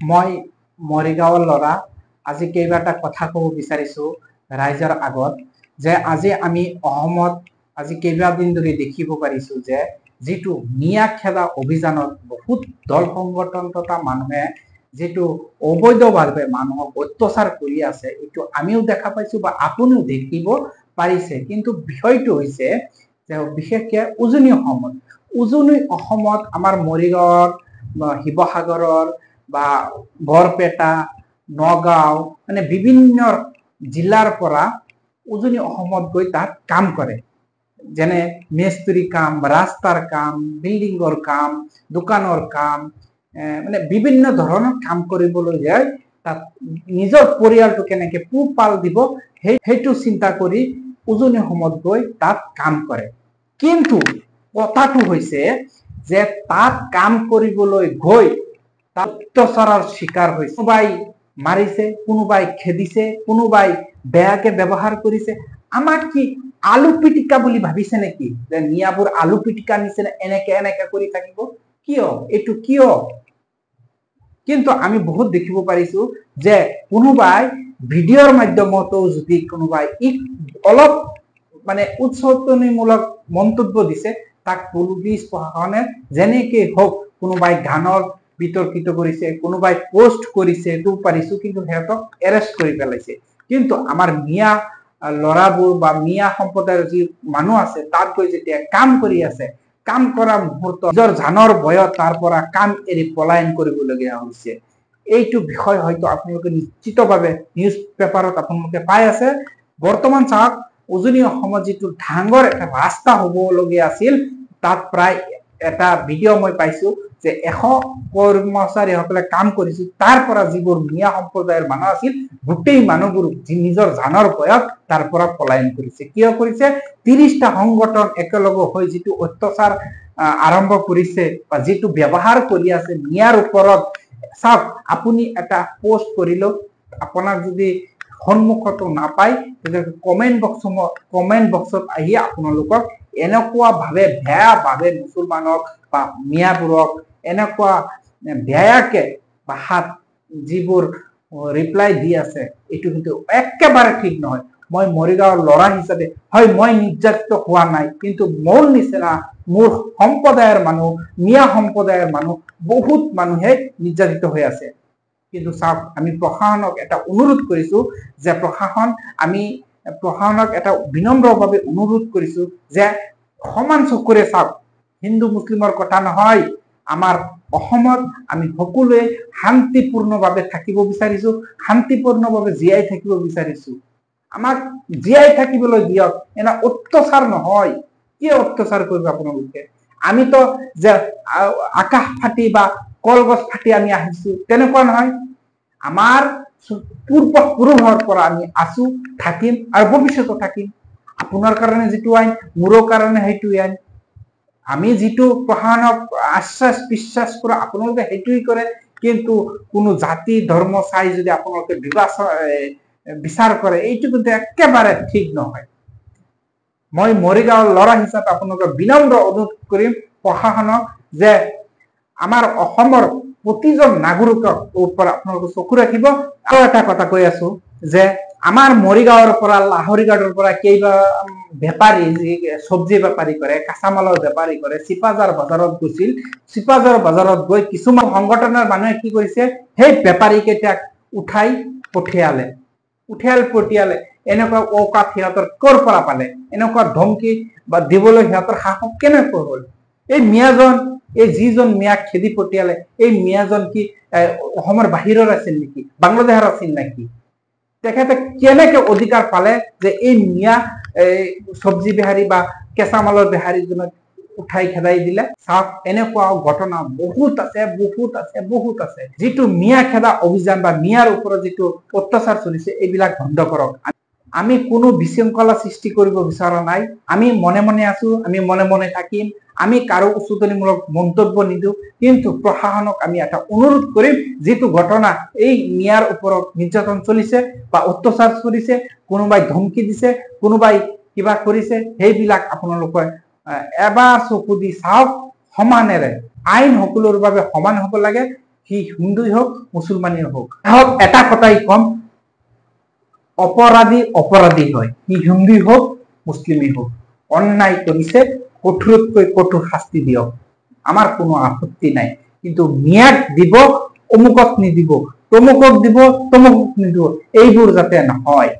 মই মৰিগাঁৱৰ ল'ৰা আজি কেইবাটা কথা ক'ব বিচাৰিছো ৰাইজৰ আগত যে আজি আমি অসমত আজি কেইবাদিন ধৰি দেখিব পাৰিছো যে যিটো মিয়া খেদা অভিযানত বহুত দল সংগঠন তথা মানুহে যেটো অবৈধভাৱে মানুহক অত্যাচাৰ কৰি আছে এইটো আমিও দেখা পাইছো বা আপুনিও দেখিব পাৰিছে কিন্তু বিষয়টো হৈছে যে বিশেষকৈ উজনি অসমত আমাৰ মৰিগাঁৱৰ শিৱসাগৰৰ বা বৰপেটা নগাঁও মানে বিভিন্ন জিলাৰ পৰা উজনি অসমত গৈ তাত কাম কৰে যেনে মেস্তুৰী কাম ৰাস্তাৰ কাম বিল্ডিংৰ কাম দোকানৰ কাম মানে বিভিন্ন ধৰণৰ কাম কৰিবলৈ যায় তাত নিজৰ পৰিয়ালটো কেনেকৈ পোহপাল দিব সেইটো চিন্তা কৰি উজনি অসমত গৈ তাত কাম কৰে কিন্তু কথাটো হৈছে যে তাত কাম কৰিবলৈ গৈ অত্যাচাৰৰ শিকাৰ হৈছে কোনোবাই মাৰিছে কোনোবাই খেদিছে কোনোবাই বেয়াকে ব্যৱহাৰ কৰিছে আমাক কি আলু পিটিকা বুলি ভাবিছে নেকি যে মিয়াবোৰ আলু পিটিকা নিচিনা এনেকে কৰি থাকিব কিয় এইটো কিয় কিন্তু আমি বহুত দেখিব পাৰিছো যে কোনোবাই ভিডিঅ'ৰ মাধ্যমতো যদি কোনোবাই অলপ মানে উৎসৰ্গমূলক মন্তব্য দিছে তাক পুলিচ প্ৰশাসনে যেনেকে হোক কোনোবাই গানৰ বিতৰ্কিত কৰিছে কোনোবাই পোস্ট কৰিছে তো পাৰিছো কিন্তু হেতক এৰেষ্ট কৰি পেলাইছে কিন্তু আমাৰ মিয়া লৰাবোৰ বা মিয়া সম্প্ৰদায়ৰ যি মানুহ আছে তাত গৈ যেতিয়া কাম কৰি আছে কাম কৰা মুহূৰ্ত নিজৰ জানৰ ভয়ত তাৰ পৰা কাম এৰি পলায়ন কৰিবলগীয়া হৈছে এইটো বিষয় হয়তো আপোনালোকে নিশ্চিতভাৱে নিউজ পেপাৰত আপোনালোকে পাই আছে বৰ্তমান চাওক উজনি অসমত যিটো ডাঙৰ এটা ৰাস্তা হ'বলগীয়া আছিল তাত প্ৰায় এটা ভিডিঅ' মই পাইছো যে 100 কৰ্মচাৰীসকলে কাম কৰিছিল তাৰ পৰা যিবোৰ মিয়া সম্প্ৰদায়ৰ মানুহ আছিল গোটেই মানুহবোৰ নিজৰ জানৰ ভয়ত তাৰ পৰা পলায়ন কৰিছে কিয় কৰিছে 30টা সংগঠন একেলগে হৈ যিটো অত্যাচাৰ আৰম্ভ কৰিছে বা যিটো ব্যৱহাৰ কৰি আছে মিয়াৰ ওপৰত চাওক আপুনি এটা পোস্ট কৰিলো আপোনাক যদি সন্মুখতো নাপায় তেতিয়াহ'লে কমেন্ট বক্সত আহি আপোনালোকক এনেকুৱা ভাৱে বেয়া ভাৱে মুছলমানক বা মিয়াবোৰক এনেকুৱা বেয়াকে বা হাত যিবোৰ ৰিপ্লাই দি আছে এইটো কিন্তু একেবাৰে ঠিক নহয় মই মৰিগাঁৱৰ ল'ৰা হিচাপে হয় মই নিৰ্যাতিত হোৱা নাই কিন্তু মোৰ নিচিনা মোৰ সম্প্ৰদায়ৰ মানুহ মিয়া সম্প্ৰদায়ৰ মানুহ বহুত মানুহে নিৰ্যাতিত হৈ আছে কিন্তু চাওক আমি প্ৰশাসনক এটা অনুৰোধ কৰিছো যে প্ৰশাসনক এটা বিনম্ৰভাৱে অনুৰোধ কৰিছো যে সমান চকুৰে চাওক হিন্দু মুছলিমৰ কথা নহয় আমাৰ অসমত আমি সকলোৱে শান্তিপূৰ্ণভাৱে থাকিব বিচাৰিছো শান্তিপূৰ্ণভাৱে জীয়াই থাকিব বিচাৰিছো আমাক জীয়াই থাকিবলৈ দিয়ক এনে অত্যাচাৰ নহয় কি অত্যাচাৰ কৰিব আপোনালোকে আমিতো যে আকাশ ফাটি বা কলগছ ফাটি আমি আহিছো তেনেকুৱা নহয় আমাৰ পূৰ্বপুৰুষৰ পৰা আমি আছো থাকিম আৰু ভৱিষ্যতো থাকিম আপোনাৰ কাৰণে যিটো আইন মোৰৰ কাৰণে সেইটো আইন আমি যিটো প্ৰশাসনক আশ্বাস বিশ্বাস কৰা আপোনালোকে সেইটোই কৰে কিন্তু কোনো জাতি ধৰ্ম চাই যদি আপোনালোকে বিচাৰ কৰে এইটো কিন্তু একেবাৰে ঠিক নহয় মই মৰিগাঁৱৰ ল'ৰা হিচাপে আপোনালোকক বিনম্ৰ অনুৰোধ কৰিম প্ৰশাসনক যে আমাৰ অসমৰ প্ৰতিজন নাগৰিকৰ ওপৰত আপোনালোকে চকু ৰাখিব আৰু এটা কথা কৈ আছো যে আমাৰ মৰিগাঁৱৰ পৰা লাহৰিঘাটৰ পৰা কেইবা বেপাৰী যি চব্জি বেপাৰী কৰে কাঁচামালৰ বেপাৰী কৰে চিপাজাৰ বজাৰত গৈছিল চিপাজাৰ বজাৰত গৈ কিছুমান সংগঠনৰ মানুহে কি কৰিছে সেই বেপাৰী কেইটাক উঠাই পঠিয়ালে এনেকুৱা অকাত সিহঁতৰ কৰ পৰা পালে এনেকুৱা ধমকি বা দিবলৈ সিহঁতৰ সাহস কেনেকৈ হ'ল এই মিয়াজন এই যিজন মিয়াক খেদি পঠিয়ালে এই মিয়াজন কি অসমৰ বাহিৰৰ আছিল নেকি বাংলাদেশৰ আছিল নেকি তেখেতে কেনেকৈ অধিকাৰ পালে যে এই মিয়া চব্জি বেহাৰী বা কেঁচামালৰ বেহাৰীজনক উঠাই খেদাই দিলে চাওক এনেকুৱা ঘটনা বহুত আছে যিটো মিয়া খেদা অভিযান বা মিয়াৰ ওপৰত যিটো অত্যাচাৰ চলিছে এইবিলাক বন্ধ কৰক আমি কোনো বিশৃংখলা সৃষ্টি কৰিব বিচৰা নাই আমি মনে মনে আছো আমি মনে মনে থাকিম আমি কাৰো উচতনিমূলক মন্তব্য নিদিও কিন্তু প্ৰশাসনক আমি এটা অনুৰোধ কৰিম যেটো ঘটনা এই মিয়াৰ ওপৰত নিৰ্যাতন চলিছে বা অত্যাচাৰ চলিছে কোনোবাই ধমকি দিছে কোনোবাই কিবা কৰিছে সেইবিলাক আপোনালোকে এবাৰ চকু দি চাওক সমানেৰে আইন সকলোৰ বাবে সমান হ'ব লাগে সি হিন্দুই হোক মুছলমানেই হোক এটা কথাই কম, অপরাধী অপরাধী হয়, সি হিন্দুই হোক মুসলিমই হোক, অন্যায় করিছে কঠোরতকৈ কঠোর শাস্তি দিয়ক, আমার কোনো আপত্তি নাই। কিন্তু মেয়াদ দিব, অমুকক নিদিব, তমুকক দিব, তমুকক নিদিব, এইবোৰ যাতে নহয়।